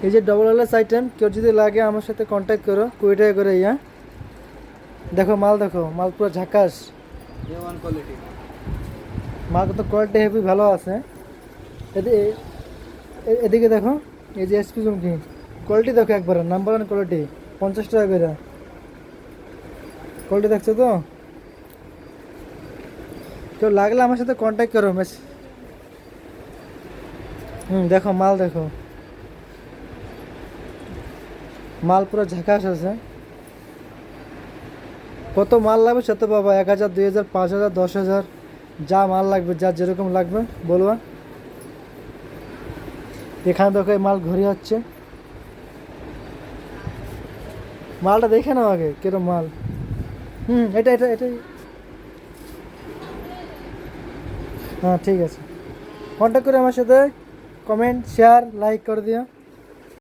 এই যে double LS item, কেউ যদি লাগে আমার সাথে কন্ট্যাক্ট করো, 20 টাকা করে। দেখো মাল পুরো ঝাকাস। A1 quality. মাল তো কোয়ালিটি হেভি ভালো আছে। এদিকে দেখো, এই যে এসপি জুমকি কোয়ালিটি দেখো, একবার নাম্বার 1 কোয়ালিটি, 50 টাকা করে কোয়ালিটি। দেখছো তো? কেউ লাগলে আমার সাথে কন্ট্যাক্ট করো। দেখো মাল পুরো ঝাকাস আছে। কত মাল লাগবে সে তো বাবা, 1000, 2000, 5000, 10,000, যা মাল লাগবে, যা যেরকম লাগবে বলবা। এখানে দেখো এই মাল ঘুরে যাচ্ছে, মালটা দেখে নাও আগে কিরম মাল। এটা হ্যাঁ ঠিক আছে, কন্ট্যাক্ট করে আমার সাথে কমেন্ট, শেয়ার, লাইক করে দিও।